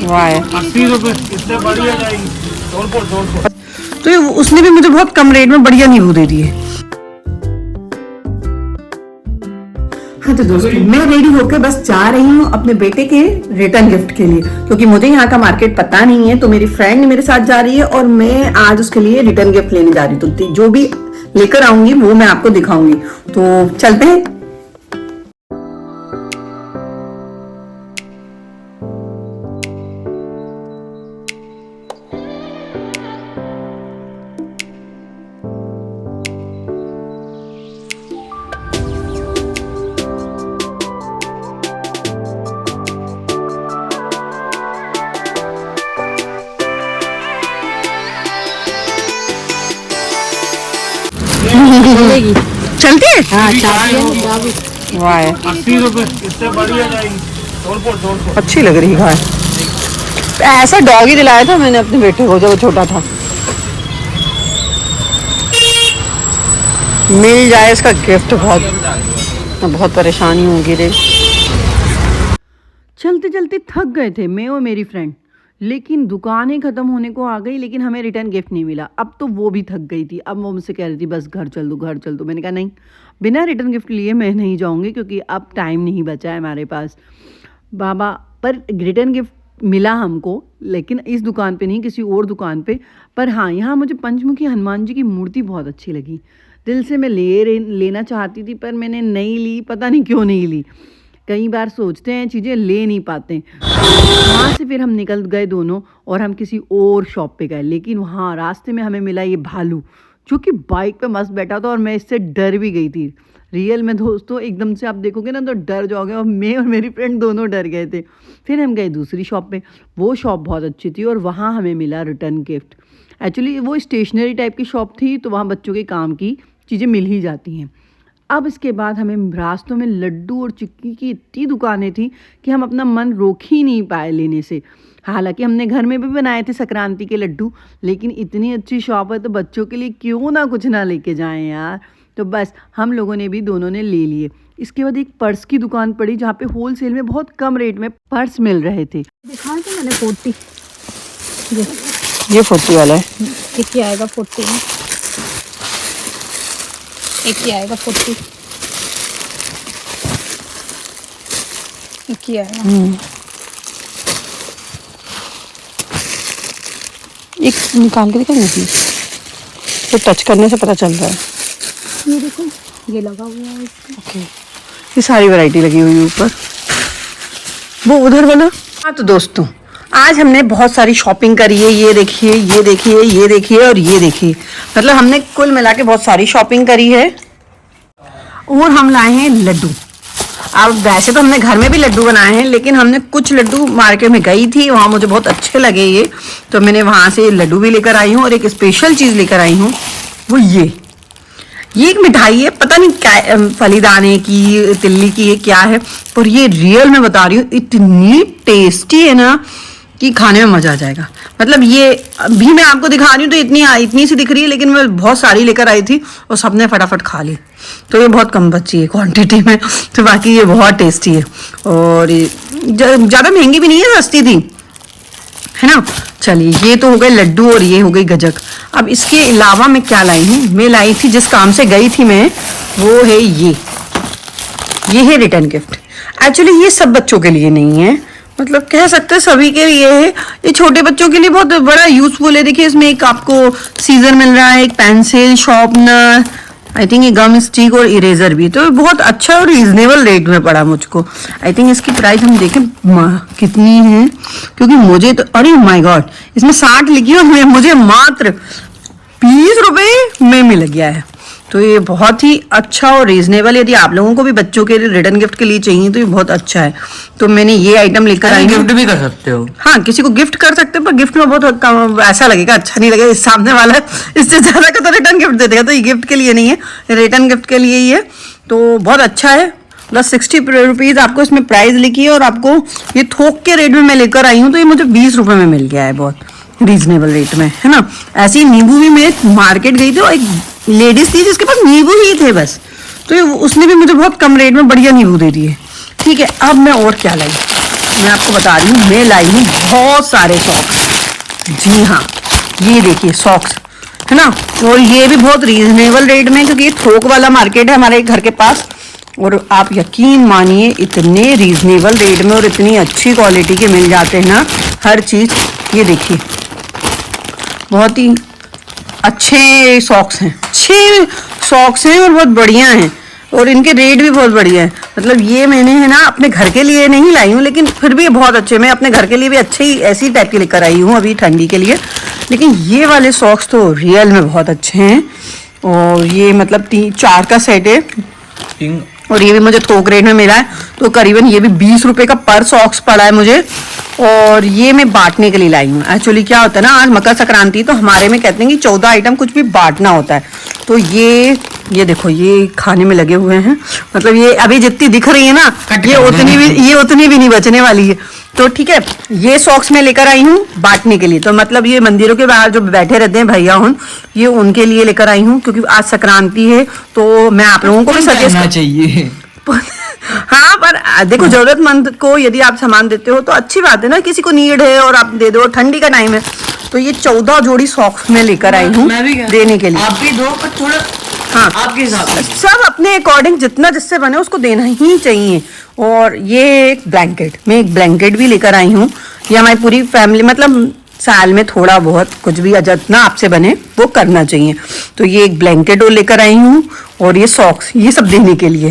वाह 80 रुपए, इससे बढ़िया जाएगी। जोधपुर तो ये उसने भी मुझे बहुत कम रेट में बढ़िया नींबू दे दिए। हाँ तो दोस्तों मैं रेडी होकर बस जा रही हूँ अपने बेटे के रिटर्न गिफ्ट के लिए, क्योंकि मुझे यहाँ का मार्केट पता नहीं है। तो मेरी फ्रेंड मेरे साथ जा रही है और मैं आज उसके लिए रिटर्न गिफ्ट लेने जा रही हूँ। तो जो भी लेकर आऊंगी वो मैं आपको दिखाऊंगी। तो चलते हैं। चलते हैं। हाँ वाह 80 रुपए, इससे बढ़िया जाएगी। जोधपुर अच्छी लग रही है। ऐसा डॉग ही दिलाया था मैंने अपने बेटे को जब वो छोटा था। मिल जाए इसका गिफ्ट, बहुत परेशानी होगी रे। चलते चलते थक गए थे मैं और मेरी फ्रेंड, लेकिन दुकानें ख़त्म होने को आ गई, लेकिन हमें रिटर्न गिफ्ट नहीं मिला। अब तो वो भी थक गई थी। अब वो मुझसे कह रही थी बस घर चल दो घर चल दो। मैंने कहा नहीं, बिना रिटर्न गिफ्ट लिए मैं नहीं जाऊंगी, क्योंकि अब टाइम नहीं बचा है हमारे पास। बाबा पर रिटर्न गिफ्ट मिला हमको, लेकिन इस दुकान पे नहीं, किसी और दुकान पे। पर हाँ, यहाँ मुझे पंचमुखी हनुमान जी की मूर्ति बहुत अच्छी लगी। दिल से मैं लेना चाहती थी, पर मैंने नहीं ली। पता नहीं क्यों नहीं ली। कई बार सोचते हैं चीज़ें ले नहीं पाते। वहाँ से फिर हम निकल गए दोनों और हम किसी और शॉप पे गए, लेकिन वहाँ रास्ते में हमें मिला ये भालू, जो कि बाइक पे मस्त बैठा था और मैं इससे डर भी गई थी। रियल में दोस्तों एकदम से आप देखोगे ना तो डर जाओगे, और मैं और मेरी फ्रेंड दोनों डर गए थे। फिर हम गए दूसरी शॉप पे। वो शॉप बहुत अच्छी थी और वहाँ हमें मिला रिटर्न गिफ्ट। एक्चुअली वो स्टेशनरी टाइप की शॉप थी, तो वहाँ बच्चों के काम की चीज़ें मिल ही जाती हैं। अब इसके बाद हमें रास्तों में लड्डू और चिक्की की इतनी दुकानें थी कि हम अपना मन रोक ही नहीं पाए लेने से। हालांकि हमने घर में भी बनाए थे संक्रांति के लड्डू, लेकिन इतनी अच्छी शॉप है तो बच्चों के लिए क्यों ना कुछ ना लेके जाएं यार। तो बस हम लोगों ने भी दोनों ने ले लिए। इसके बाद एक पर्स की दुकान पड़ी, जहाँ पे होलसेल में बहुत कम रेट में पर्स मिल रहे थे। दिखा तो मैंने 40, ये 40 वाला है। एक ही आएगा 40 में, एक ही आएगा 40, एक ही आएगा। एक निकाल के दिखा मुझे, तो टच करने से पता चल रहा है। ये देखो, ये लगा हुआ है इसमें। ओके, ये सारी वैरायटी लगी हुई है ऊपर। वो उधर वाला। हाँ तो दोस्तों आज हमने बहुत सारी शॉपिंग करी है। ये देखिए, ये देखिए, ये देखिए और ये देखिए, मतलब हमने कुल मिला के बहुत सारी शॉपिंग करी है। और हम लाए हैं लड्डू। अब वैसे तो हमने घर में भी लड्डू बनाए हैं, लेकिन हमने कुछ लड्डू मार्केट में गई थी, वहाँ मुझे बहुत अच्छे लगे ये, तो मैंने वहाँ से लड्डू भी लेकर आई हूँ। और एक स्पेशल चीज़ लेकर आई हूँ, वो ये एक मिठाई है, पता नहीं क्या, फलीदाने की, तिल्ली की, ये क्या है, पर ये रियल में बता रही हूँ इतनी टेस्टी है ना कि खाने में मज़ा आ जाएगा। मतलब ये अभी मैं आपको दिखा रही हूँ तो इतनी सी दिख रही है, लेकिन मैं बहुत सारी लेकर आई थी और सबने फटाफट खा ली, तो ये बहुत कम बची है क्वांटिटी में। तो बाकी ये बहुत टेस्टी है और ज़्यादा महंगी भी नहीं है, सस्ती थी, है ना। चलिए, ये तो हो गए लड्डू और ये हो गई गजक। अब इसके अलावा मैं क्या लाई हूँ, मैं लाई थी, जिस काम से गई थी मैं, वो है ये है रिटर्न गिफ्ट। एक्चुअली ये सब बच्चों के लिए नहीं है, मतलब कह सकते हैं सभी के लिए है। ये छोटे बच्चों के लिए बहुत बड़ा यूजफुल है। देखिए इसमें एक आपको सीजर मिल रहा है, एक पेंसिल, शार्पनर, आई थिंक ये गम स्टिक और इरेजर भी। तो बहुत अच्छा और रीजनेबल रेट में पड़ा मुझको। आई थिंक इसकी प्राइस हम देखें कितनी है, क्योंकि मुझे तो, अरे माय गॉड, इसमें 60 लिखी है और मुझे मात्र 20 रुपए में मिल गया है। तो ये बहुत ही अच्छा और रीजनेबल, यदि आप लोगों को भी बच्चों के रिटर्न गिफ्ट के लिए चाहिए तो ये बहुत अच्छा है। तो मैंने ये आइटम लेकर आई। गिफ्ट भी कर सकते हो, हाँ किसी को गिफ्ट कर सकते हो, पर गिफ्ट में बहुत ऐसा लगेगा, अच्छा नहीं लगेगा। सामने वाला इससे ज्यादा का तो रिटर्न गिफ्ट दे देगा, तो ये गिफ्ट के लिए नहीं है, रिटर्न गिफ्ट के लिए ही है। तो बहुत अच्छा है। प्लस 60 रुपीज़ आपको इसमें प्राइस लिखी है, और आपको ये थोक के रेट में मैं लेकर आई हूँ, तो ये मुझे 20 रुपए में मिल गया है, बहुत रीजनेबल रेट में, है ना। ऐसे ही नींबू भी मैं मार्केट गई थी और एक लेडीज थी जिसके पास नींबू ही थे बस, तो उसने भी मुझे बहुत कम रेट में बढ़िया नींबू दे दिए। ठीक है, अब मैं और क्या लाई, मैं आपको बता रही हूँ, मैं लाई हूँ बहुत सारे सॉक्स। जी हाँ, ये देखिए सॉक्स है ना, और ये भी बहुत रीजनेबल रेट में, क्योंकि ये थोक वाला मार्केट है हमारे घर के पास। और आप यकीन मानिए इतने रीजनेबल रेट में और इतनी अच्छी क्वालिटी के मिल जाते हैं ना हर चीज़। ये देखिए बहुत ही अच्छे सॉक्स हैं, अच्छे सॉक्स हैं और बहुत बढ़िया हैं, और इनके रेट भी बहुत बढ़िया है। मतलब ये मैंने है ना अपने घर के लिए नहीं लाई हूँ, लेकिन फिर भी बहुत अच्छे, मैं अपने घर के लिए भी अच्छे ही ऐसी टाइप के लेकर आई हूँ अभी ठंडी के लिए। लेकिन ये वाले सॉक्स तो रियल में बहुत अच्छे हैं, और ये मतलब 3-4 का सेट है, और ये भी मुझे थोक रेट में मिला है। तो करीबन ये भी 20 रुपए का पर सॉक्स पड़ा है मुझे, और ये मैं बांटने के लिए लाई हूँ। एक्चुअली क्या होता है ना, आज मकर संक्रांति, तो हमारे में कहते हैं कि 14 आइटम कुछ भी बांटना होता है। तो ये देखो ये खाने में लगे हुए हैं, मतलब ये अभी जितनी दिख रही है ना, ये उतनी भी नहीं बचने वाली है। तो ठीक है, ये सॉक्स मैं लेकर आई हूँ बांटने के लिए। तो मतलब ये मंदिरों के बाहर जो बैठे रहते हैं भैया उन, ये उनके लिए लेकर आई हूँ, क्योंकि आज संक्रांति है। तो मैं आप लोगों को भी सजेस्ट करना चाहिए हाँ, पर देखो जरूरतमंद को यदि आप सामान देते हो तो अच्छी बात है ना, किसी को नीड है और आप दे दो, ठंडी का टाइम है। तो ये 14 जोड़ी सॉक्स में लेकर आई हूँ देने के लिए। आप भी दो, पर थोड़ा हाँ आपके हिसाब से, सब अपने अकॉर्डिंग जितना जिससे बने उसको देना ही चाहिए। और ये एक ब्लैंकेट, मैं एक ब्लैंकेट भी लेकर आई हूँ। ये हमारी पूरी फैमिली, मतलब साल में थोड़ा बहुत कुछ भी जितना आपसे बने वो करना चाहिए। तो ये एक ब्लैंकेट और लेकर आई हूँ, और ये सॉक्स, ये सब देने के लिए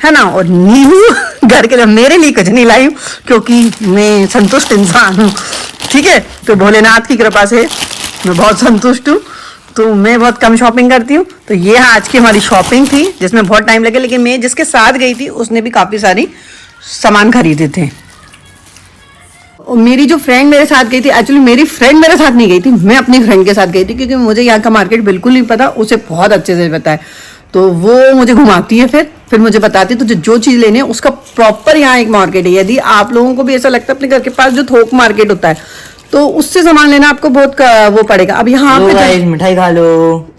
है ना। और नींबू घर के लिए, मेरे लिए कुछ नहीं लाई हूँ क्योंकि मैं संतुष्ट इंसान हूँ, ठीक है। तो भोलेनाथ की कृपा से मैं बहुत संतुष्ट हूँ, तो मैं बहुत कम शॉपिंग करती हूँ। तो ये आज की हमारी शॉपिंग थी, जिसमें बहुत टाइम लगे, लेकिन मैं जिसके साथ गई थी उसने भी काफ़ी सारी सामान खरीदे थे। और मेरी जो फ्रेंड मेरे साथ गई थी, एक्चुअली मेरी फ्रेंड मेरे साथ नहीं गई थी, मैं अपनी फ्रेंड के साथ गई थी, क्योंकि मुझे यहाँ का मार्केट बिल्कुल नहीं पता, उसे बहुत अच्छे से पता है। तो वो मुझे घुमाती है, फिर मुझे बताती है तुझे जो चीज़ लेनी है उसका प्रॉपर यहाँ एक मार्केट है। यदि आप लोगों को भी ऐसा लगता है अपने घर के पास जो थोक मार्केट होता है, तो उससे सामान लेना आपको बहुत वो पड़ेगा। अब यहाँ पे मिठाई खा लो।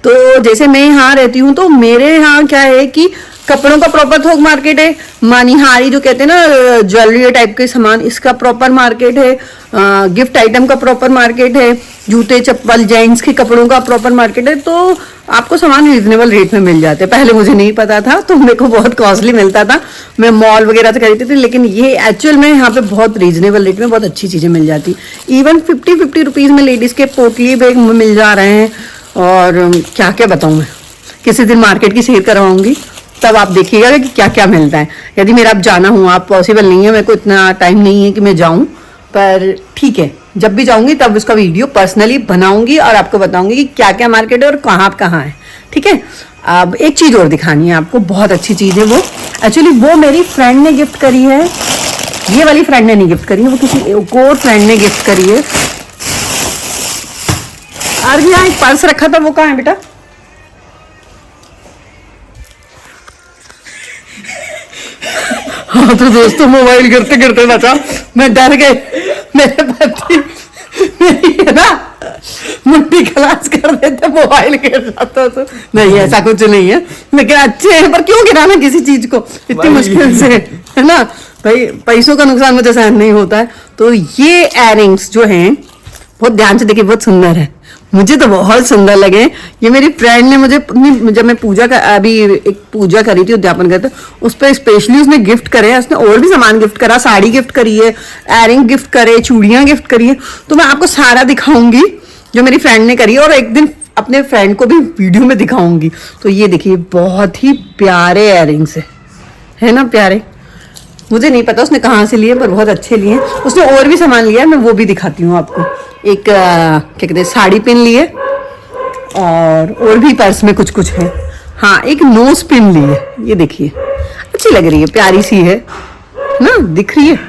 तो जैसे मैं यहाँ रहती हूँ, तो मेरे यहाँ क्या है कि कपड़ों का प्रॉपर थोक मार्केट है, मानिहारी जो कहते हैं ना ज्वेलरी टाइप के सामान, इसका प्रॉपर मार्केट है, गिफ्ट आइटम का प्रॉपर मार्केट है, जूते चप्पल जेंट्स के कपड़ों का प्रॉपर मार्केट है। तो आपको सामान रीजनेबल रेट में मिल जाते हैं। पहले मुझे नहीं पता था, तो मेरे को बहुत कॉस्टली मिलता था, मैं मॉल वगैरह से खरीदती थी, लेकिन ये एक्चुअल में यहाँ पे बहुत रीजनेबल रेट में बहुत अच्छी चीज़ें मिल जाती। इवन 50 रुपीज़ में लेडीज़ के पोटली बैग मिल जा रहे हैं। और क्या क्या बताऊँ, मैं किसी दिन मार्केट की सैर करवाऊंगी, तब आप देखिएगा कि क्या क्या मिलता है। यदि मेरा अब जाना हुआ, पॉसिबल नहीं है, मेरे को इतना टाइम नहीं है कि मैं जाऊं, पर ठीक है, जब भी जाऊंगी तब उसका वीडियो पर्सनली बनाऊंगी और आपको बताऊंगी कि क्या क्या मार्केट है और कहाँ है, ठीक है। अब एक चीज़ और दिखानी है आपको, बहुत अच्छी चीज़ है वो। एक्चुअली वो मेरी फ्रेंड ने गिफ्ट करी है, ये वाली फ्रेंड ने नहीं गिफ्ट करी है, वो किसी एक और फ्रेंड ने गिफ्ट करी है। और यहाँ एक पर्स रखा था, वो कहाँ है बेटा? हाँ तो दोस्तों, मोबाइल गिरते गिरते बचा, मैं डर गई, मेरे पति मेरी है ना मुट्ठी खलास कर देते, मोबाइल गिर जाता। तो नहीं, ऐसा कुछ नहीं है, लेकिन अच्छे हैं, पर क्यों गिराना किसी चीज को इतनी मुश्किल से, है ना भाई। पैसों का नुकसान मुझे सहन नहीं होता है। तो ये इयररिंग्स जो हैं, बहुत ध्यान से देखिए, बहुत सुंदर है, मुझे तो बहुत सुंदर लगे। ये मेरी फ्रेंड ने मुझे, जब मैं अभी एक पूजा करी थी उद्यापन करते, उस पर स्पेशली उसने गिफ्ट करे, उसने और भी सामान गिफ्ट करा, साड़ी गिफ्ट करी है, इयररिंग गिफ्ट करे, चूड़ियाँ गिफ्ट करी है। तो मैं आपको सारा दिखाऊंगी जो मेरी फ्रेंड ने करी है, और एक दिन अपने फ्रेंड को भी वीडियो में दिखाऊंगी। तो ये देखिए, बहुत ही प्यारे इयररिंग्स है ना, प्यारे। मुझे नहीं पता उसने कहाँ से लिए, पर बहुत अच्छे लिए। उसने और भी सामान लिया, मैं वो भी दिखाती हूँ आपको। एक क्या कहते हैं, साड़ी पिन लिए, और भी पर्स में कुछ कुछ है। हाँ, एक नोज पिन ली है, ये देखिए अच्छी लग रही है, प्यारी सी है ना, दिख रही है।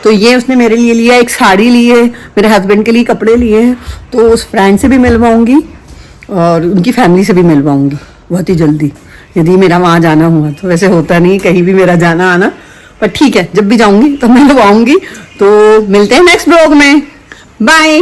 तो ये उसने मेरे लिए लिया। एक साड़ी ली है, मेरे हस्बैंड के लिए कपड़े लिए हैं। तो उस फ्रेंड से भी मिलवाऊंगी और उनकी फैमिली से भी मिलवाऊंगी बहुत ही जल्दी, यदि मेरा वहाँ जाना हुआ तो। वैसे होता नहीं कहीं भी मेरा जाना आना, पर ठीक है, जब भी जाऊंगी तो मिलवाऊंगी। तो मिलते हैं नेक्स्ट ब्लॉग में, बाय।